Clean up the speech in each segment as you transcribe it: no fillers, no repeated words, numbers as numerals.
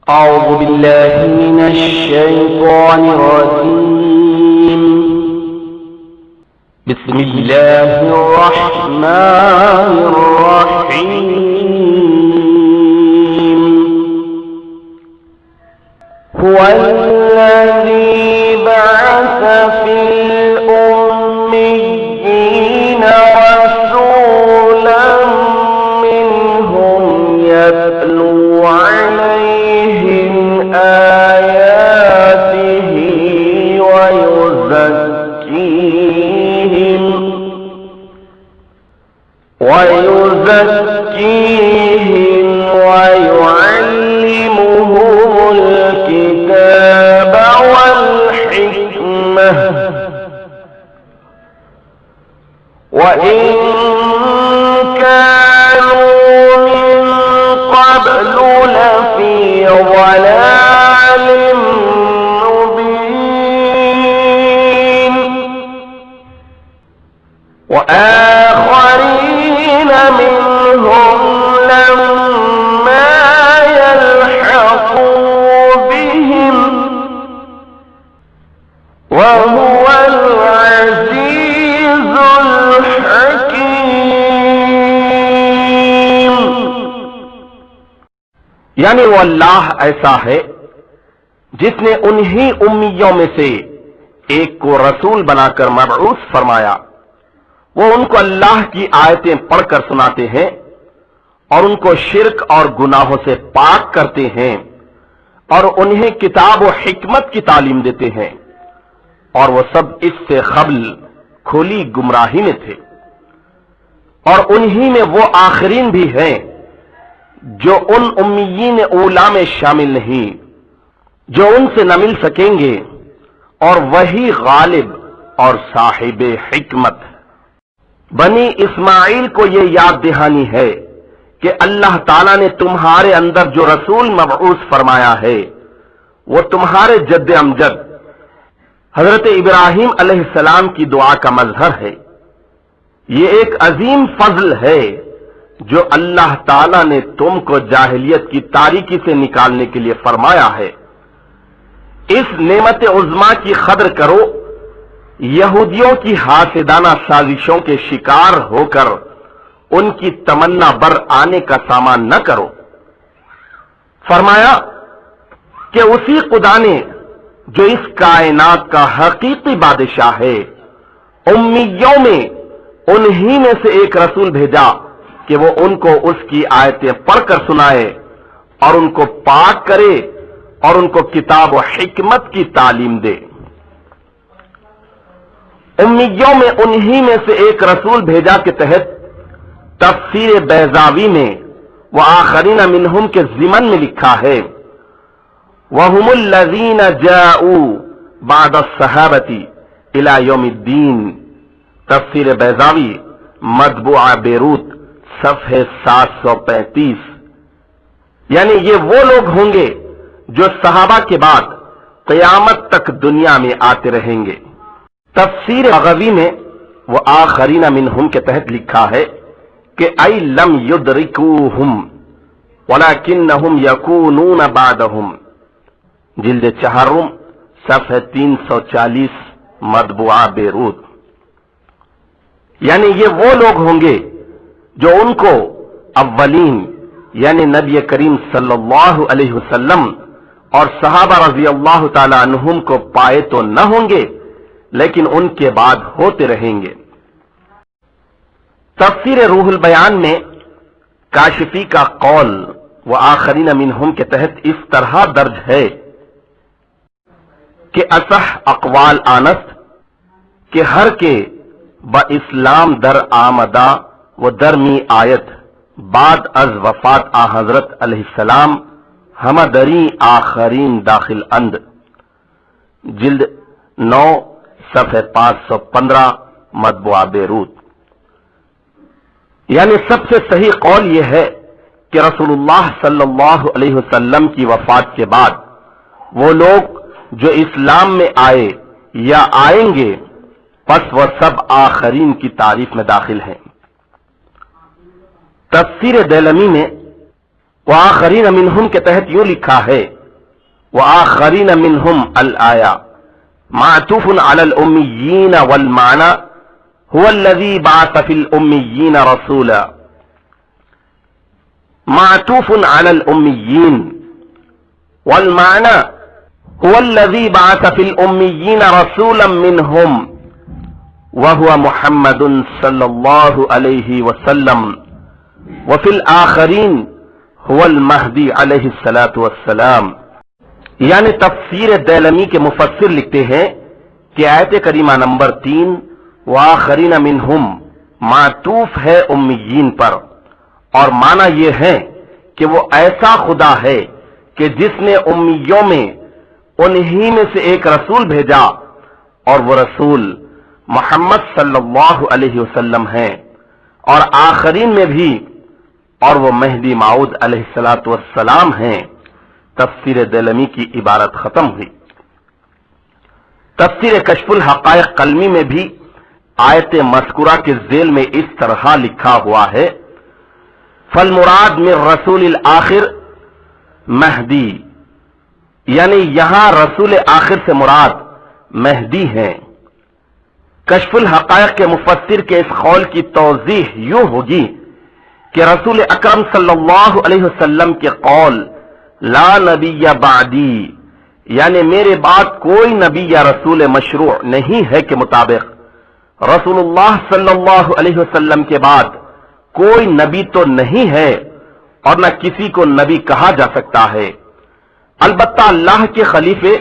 أعوذ بالله من الشيطان الرجيم. بسم الله الرحمن الرحيم. هو الذي بعث في الأميين رسولا منهم يتلو عليهم آياته ويزكيهم ويعلمهم الكتاب والحكمة وإن كانوا من قبل لفي ضلال مبين وآخرين منهم لما يلحقوا بهم وهو العزيز الحكيم. یعنی وہ اللہ ایسا ہے جس نے انہی امیوں میں سے ایک کو رسول بنا کر مبعوث فرمایا. وہ ان کو اللہ کی آیتیں پڑھ کر سناتے ہیں اور ان کو شرک اور گناہوں سے پاک کرتے ہیں اور انہیں کتاب و حکمت کی تعلیم دیتے ہیں، اور وہ سب اس سے قبل کھلی گمراہی میں تھے. اور انہی میں وہ آخرین بھی ہیں جو ان امیین اولا میں شامل نہیں جو ان سے نہ مل سکیں گے، اور وہی غالب اور صاحب حکمت. بنی اسماعیل کو یہ یاد دہانی ہے کہ اللہ تعالیٰ نے تمہارے اندر جو رسول مبعوث فرمایا ہے وہ تمہارے جد امجد حضرت ابراہیم علیہ السلام کی دعا کا مظہر ہے. یہ ایک عظیم فضل ہے جو اللہ تعالیٰ نے تم کو جاہلیت کی تاریکی سے نکالنے کے لیے فرمایا ہے. اس نعمت عظما کی قدر کرو، یہودیوں کی حاسدانہ سازشوں کے شکار ہو کر ان کی تمنا بر آنے کا سامان نہ کرو. فرمایا کہ اسی خدا نے جو اس کائنات کا حقیقی بادشاہ ہے امیوں میں انہی میں سے ایک رسول بھیجا کہ وہ ان کو اس کی آیتیں پڑھ کر سنائے اور ان کو پاک کرے اور ان کو کتاب و حکمت کی تعلیم دے. امیوں میں انہی میں سے ایک رسول بھیجا کے تحت تفسیر بیضاوی میں وآخرین منہم کے ضمن میں لکھا ہے وَهُمُ الَّذِينَ جَاءُوا بَعْدَ الصَّحَابَةِ إِلَى يَوْمِ الدِّينِ. تفسیر بیضاوی مطبوعہ بیروت صفحہ 735. یعنی یہ وہ لوگ ہوں گے جو صحابہ کے بعد قیامت تک دنیا میں آتے رہیں گے. تفسیر بغوی میں وہ آخرین منہم کے تحت لکھا ہے کہ ای لم یدرکوہم ولکنہم یکونون بعدہم. جلد چہارم صفحہ 340 مطبوعہ بیروت. یعنی یہ وہ لوگ ہوں گے جو ان کو اولین یعنی نبی کریم صلی اللہ علیہ وسلم اور صحابہ رضی اللہ تعالی عنہم کو پائے تو نہ ہوں گے لیکن ان کے بعد ہوتے رہیں گے. تفسیر روح البیان میں کاشفی کا قول وآخرین منہم کے تحت اس طرح درج ہے کہ اصح اقوال آنست کہ ہر کے با اسلام در آمدہ و درمی آیت بعد از وفات آ حضرت علیہ السلام ہمہ دری آخرین داخل اند. جلد 9 صفحہ 515 مطبوعہ بیروت. یعنی سب سے صحیح قول یہ ہے کہ رسول اللہ صلی اللہ علیہ وسلم کی وفات کے بعد وہ لوگ جو اسلام میں آئے یا آئیں گے پس وہ سب آخرین کی تعریف میں داخل ہیں. تفسیر دیلمی میں وآخرین منہم کے تحت یوں لکھا ہے وآخرین منہم الآیہ معطوف علی الامیین والمعنى هو الذی بعث فی الامیین رسولا. معطوف علی الامیین والمعنى هو الذی بعث فی الامیین رسولا منہم وهو محمد صلی اللہ علیہ وسلم وفی الآخرین هو المہدی علیہ الصلاۃ والسلام. یعنی تفسیر دیلمی کے مفسر لکھتے ہیں کہ آیت کریمہ نمبر 3 وآخرین منہم معطوف ہے امیین پر، اور معنی یہ ہے کہ وہ ایسا خدا ہے کہ جس نے امیوں میں انہی میں سے ایک رسول بھیجا، اور وہ رسول محمد صلی اللہ علیہ وسلم ہیں، اور آخرین میں بھی، اور وہ مہدی موعود علیہ الصلاۃ والسلام ہیں. تفسیر دیلمی کی عبارت ختم ہوئی. تفسیر کشف الحقائق قلمی میں بھی آیت مذکورہ کے ذیل میں اس طرح لکھا ہوا ہے فالمراد من رسول الآخر مہدی، یعنی یہاں رسول آخر سے مراد مہدی ہیں. کشف الحقائق کے مفسر کے اس قول کی توضیح یوں ہوگی کہ رسول اکرم صلی اللہ علیہ وسلم کے قول لا نبی بعدی، یعنی میرے بعد کوئی نبی یا رسول مشروع نہیں ہے کے مطابق رسول اللہ صلی اللہ علیہ وسلم کے بعد کوئی نبی تو نہیں ہے اور نہ کسی کو نبی کہا جا سکتا ہے. البتہ اللہ کے خلیفے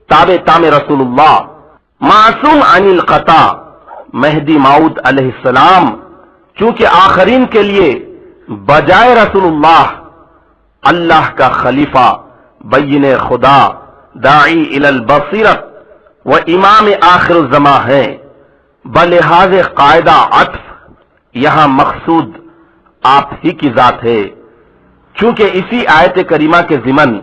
تابع تام رسول اللہ معصوم عن الخطا مہدی موعود علیہ السلام چونکہ آخرین کے لیے بجائے رسول اللہ کا خلیفہ بین خدا داعی الی البصیرت و امام آخر الزمان ہے، بلحاظ قاعدہ عطف یہاں مقصود آپ ہی کی ذات ہے، چونکہ اسی آیت کریمہ کے ضمن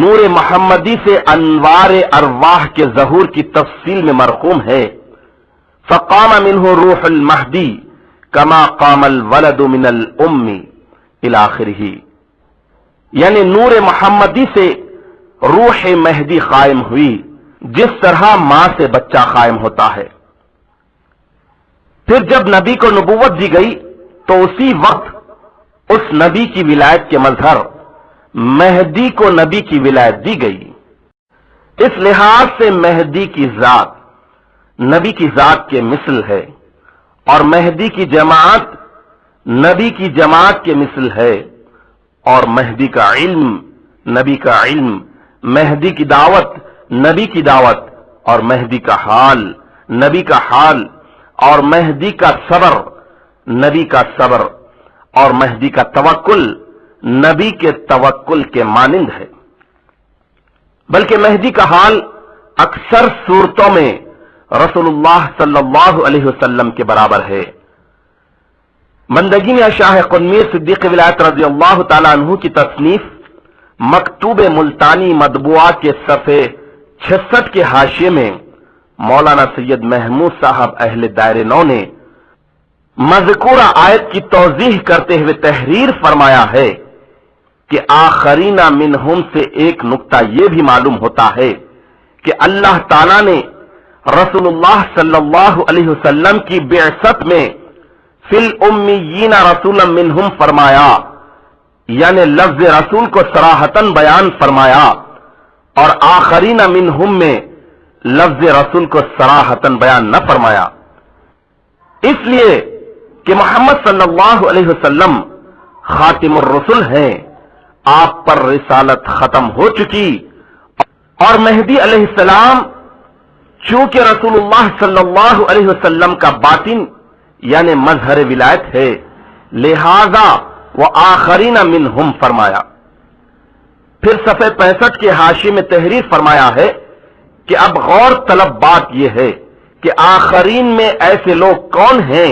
نور محمدی سے انوار ارواح کے ظہور کی تفصیل میں مرقوم ہے. فقام منہ روح المہدی کما قام الولد من الام الی آخرہ، یعنی نور محمدی سے روح مہدی قائم ہوئی جس طرح ماں سے بچہ قائم ہوتا ہے. پھر جب نبی کو نبوت دی گئی تو اسی وقت اس نبی کی ولایت کے مظہر مہدی کو نبی کی ولایت دی گئی. اس لحاظ سے مہدی کی ذات نبی کی ذات کے مثل ہے، اور مہدی کی جماعت نبی کی جماعت کے مثل ہے، اور مہدی کا علم نبی کا علم، مہدی کی دعوت نبی کی دعوت، اور مہدی کا حال نبی کا حال، اور مہدی کا صبر نبی کا صبر، اور مہدی کا توکل نبی کے توکل کے مانند ہے. بلکہ مہدی کا حال اکثر صورتوں میں رسول اللہ صلی اللہ علیہ وسلم کے برابر ہے. بندگی میں شاہ قنمیر صدیق ولایت رضی اللہ تعالی عنہ کی تصنیف مکتوب ملتانی مطبوعہ کے صفحے 66 کے حاشیے میں مولانا سید محمود صاحب اہل دائر نو نے مذکورہ آیت کی توضیح کرتے ہوئے تحریر فرمایا ہے کہ آخرین منہم سے ایک نقطہ یہ بھی معلوم ہوتا ہے کہ اللہ تعالیٰ نے رسول اللہ صلی اللہ علیہ وسلم کی بعثت میں فی الامیین رسولا منہم فرمایا، یعنی لفظ رسول کو صراحتاً بیان فرمایا، اور آخرین منہم میں لفظ رسول کو صراحتاً بیان نہ فرمایا. اس لیے کہ محمد صلی اللہ علیہ وسلم خاتم الرسل ہیں، آپ پر رسالت ختم ہو چکی، اور مہدی علیہ السلام چونکہ رسول اللہ صلی اللہ علیہ وسلم کا باطن یعنی مظہر ولایت ہے، لہذا وہ آخرین منہم فرمایا. پھر صفحہ 65 کے حاشیے میں تحریر فرمایا ہے کہ اب غور طلب بات یہ ہے کہ آخرین میں ایسے لوگ کون ہیں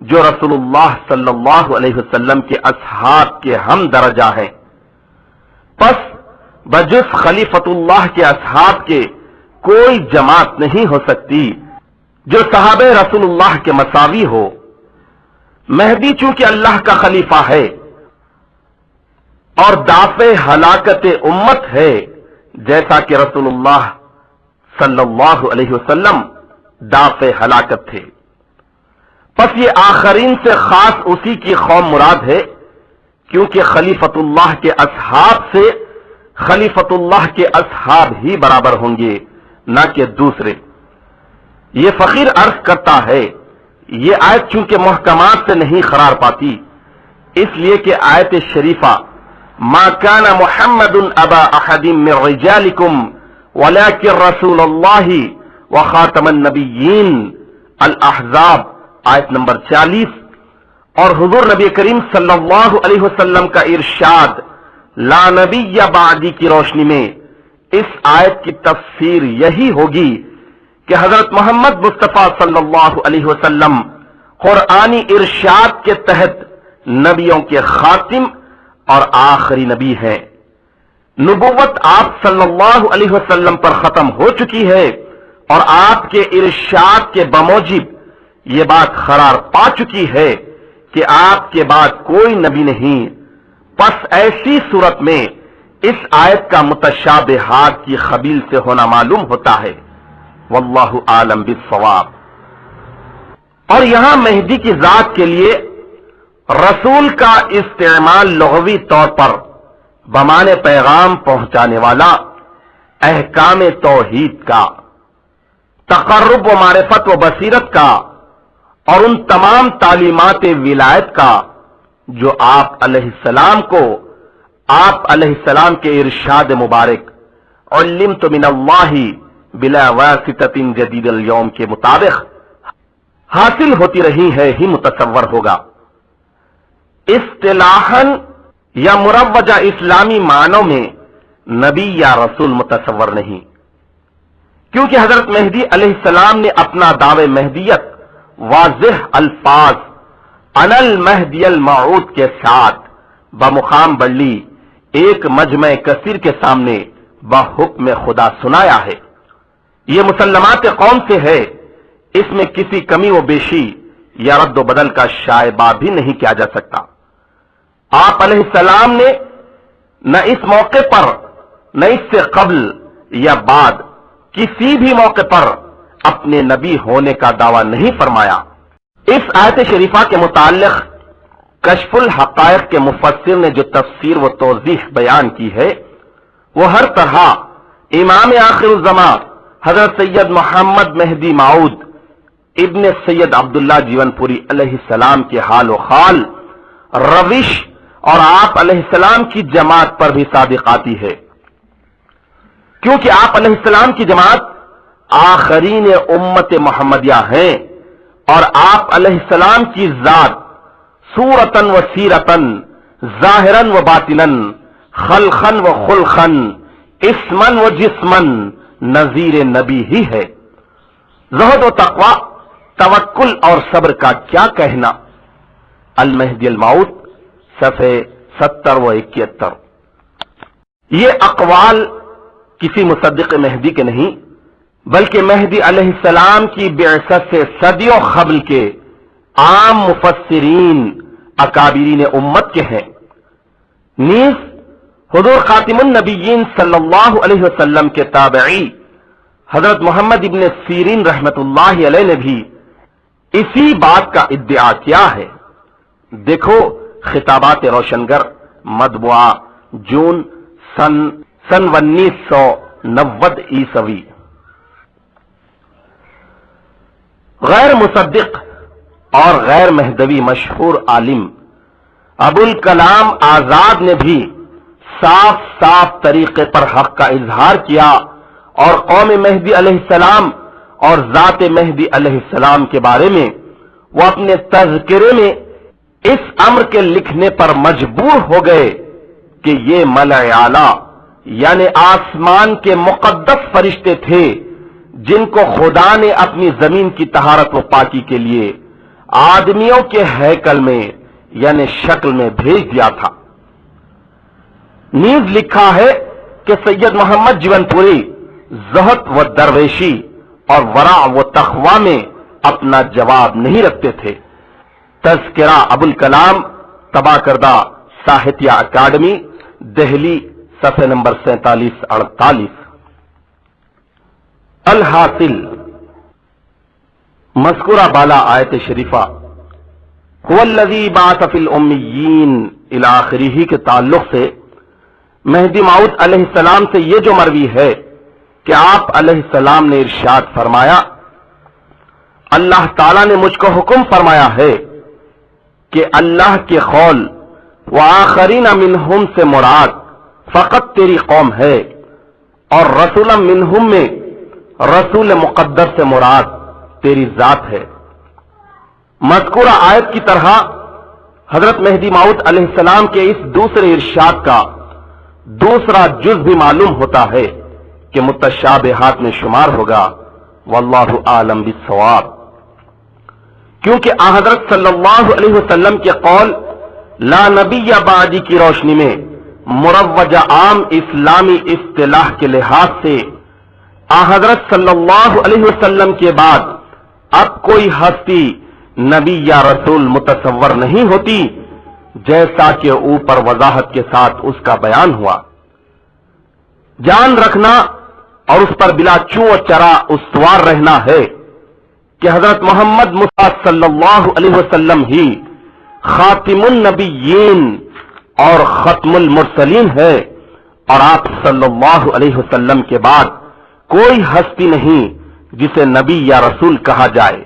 جو رسول اللہ صلی اللہ علیہ وسلم کے اصحاب کے ہم درجہ ہیں. پس بجز خلیفۃ اللہ کے اصحاب کے کوئی جماعت نہیں ہو سکتی جو صحابہ رسول اللہ کے مساوی ہو. مہدی چونکہ اللہ کا خلیفہ ہے اور دافع ہلاکت امت ہے، جیسا کہ رسول اللہ صلی اللہ علیہ وسلم دافع ہلاکت تھے۔ پس یہ آخرین سے خاص اسی کی قوم مراد ہے، کیونکہ خلیفۃ اللہ کے اصحاب سے خلیفۃ اللہ کے اصحاب ہی برابر ہوں گے، نہ کہ دوسرے۔ یہ فقیر عرض کرتا ہے، یہ آیت چونکہ محکمات سے نہیں قرار پاتی، اس لیے کہ آیت شریفہ ما کان محمد ابا احد من رجالکم ولکن رسول اللہ وخاتم النبیین، الاحزاب آیت نمبر 40، اور حضور نبی کریم صلی اللہ علیہ وسلم کا ارشاد لا نبی بعدی کی روشنی میں اس آیت کی تفسیر یہی ہوگی کہ حضرت محمد مصطفیٰ صلی اللہ علیہ وسلم قرآنی ارشاد کے تحت نبیوں کے خاتم اور آخری نبی ہیں۔ نبوت آپ صلی اللہ علیہ وسلم پر ختم ہو چکی ہے اور آپ کے ارشاد کے بموجب یہ بات قرار پا چکی ہے کہ آپ کے بعد کوئی نبی نہیں۔ پس ایسی صورت میں اس آیت کا متشابہات کی قبیل سے ہونا معلوم ہوتا ہے، واللہ عالم بالصواب۔ اور یہاں مہدی کی ذات کے لیے رسول کا استعمال لغوی طور پر بمانے پیغام پہنچانے والا، احکام توحید کا، تقرب و معرفت و بصیرت کا، اور ان تمام تعلیمات ولایت کا جو آپ علیہ السلام کو آپ علیہ السلام کے ارشاد مبارک علمت من اللہ بلا واسطۃ جدید اليوم کے مطابق حاصل ہوتی رہی ہے ہی متصور ہوگا۔ اصطلاحاً یا مروجہ اسلامی معنوں میں نبی یا رسول متصور نہیں، کیونکہ حضرت مہدی علیہ السلام نے اپنا دعوے مہدیت واضح الفاظ انا المہدی الموعود کے ساتھ بمقام بلی ایک مجمع کثیر کے سامنے بحکم خدا سنایا ہے۔ یہ مسلمات قوم سے ہے، اس میں کسی کمی و بیشی یا رد و بدل کا شائبہ بھی نہیں کیا جا سکتا۔ آپ علیہ السلام نے نہ اس موقع پر نہ اس سے قبل یا بعد کسی بھی موقع پر اپنے نبی ہونے کا دعویٰ نہیں فرمایا۔ اس آیت شریفہ کے متعلق کشف الحقائق کے مفسر نے جو تفسیر و توضیح بیان کی ہے، وہ ہر طرح امام آخر الزمان حضرت سید محمد مہدی موعود ابن سید عبداللہ جیون پوری علیہ السلام کے حال و خال، روش اور آپ علیہ السلام کی جماعت پر بھی صادق آتی ہے، کیونکہ آپ علیہ السلام کی جماعت آخرین امت محمدیہ ہیں، اور آپ علیہ السلام کی ذات صورتاً و سیرتاً، ظاہراً و باطناً، خلقاً و خلقاً، اسماً و جسماً نظیر نبی ہی ہے۔ زہد و تقوی، توکل اور صبر کا کیا کہنا؟ المہدی الموعود صفحے 70 و 71۔ یہ اقوال کسی مصدق مہدی کے نہیں، بلکہ مہدی علیہ السلام کی بعثت سے صدیوں قبل کے عام مفسرین اکابرین امت کے ہیں۔ نیز حضور خاتم النبیین صلی اللہ علیہ وسلم کے تابعی حضرت محمد ابن سیرین رحمت اللہ علیہ نے بھی اسی بات کا ادعا کیا ہے۔ دیکھو خطابات روشنگر، مطبوعہ جون سن 1990 عیسوی۔ غیر مصدق اور غیر مہدوی مشہور عالم ابو الکلام آزاد نے بھی صاف صاف طریقے پر حق کا اظہار کیا، اور قوم مہدی علیہ السلام اور ذات مہدی علیہ السلام کے بارے میں وہ اپنے تذکرے میں اس امر کے لکھنے پر مجبور ہو گئے کہ یہ ملأ اعلیٰ یعنی آسمان کے مقدس فرشتے تھے جن کو خدا نے اپنی زمین کی طہارت و پاکی کے لیے آدمیوں کے ہیکل میں یعنی شکل میں بھیج دیا تھا۔ نیز لکھا ہے کہ سید محمد جیون پوری زہد و درویشی اور ورع و تقوی میں اپنا جواب نہیں رکھتے تھے۔ تذکرہ ابو الکلام، تباہ کردہ ساہتیہ اکیڈمی، دہلی صفحہ نمبر 47-48۔ الحاصل، مذکورہ بالا آیت شریفہ هو الذی بعث فی الامیین الی آخرہ کے تعلق سے مہدی موعود علیہ السلام سے یہ جو مروی ہے کہ آپ علیہ السلام نے ارشاد فرمایا، اللہ تعالیٰ نے مجھ کو حکم فرمایا ہے کہ اللہ کے قول وآخرین منہم سے مراد فقط تیری قوم ہے، اور رسولا منہم میں رسول مقدر سے مراد تیری ذات ہے۔ مذکورہ آیت کی طرح حضرت مہدی موعود علیہ السلام کے اس دوسرے ارشاد کا دوسرا جز بھی معلوم ہوتا ہے کہ متشابہات میں شمار ہوگا، واللہ عالم بالصواب، کیونکہ حضرت صلی اللہ علیہ وسلم کے قول لا نبی بعدی کی روشنی میں مروجہ عام اسلامی اصطلاح کے لحاظ سے حضرت صلی اللہ علیہ وسلم کے بعد اب کوئی ہستی نبی یا رسول متصور نہیں ہوتی، جیسا کہ اوپر وضاحت کے ساتھ اس کا بیان ہوا۔ جان رکھنا اور اس پر بلا چوں و چرا استوار رہنا ہے کہ حضرت محمد مصطفیٰ صلی اللہ علیہ وسلم ہی خاتم النبیین اور ختم المرسلین ہے، اور آپ صلی اللہ علیہ وسلم کے بعد کوئی ہستی نہیں جسے نبی یا رسول کہا جائے۔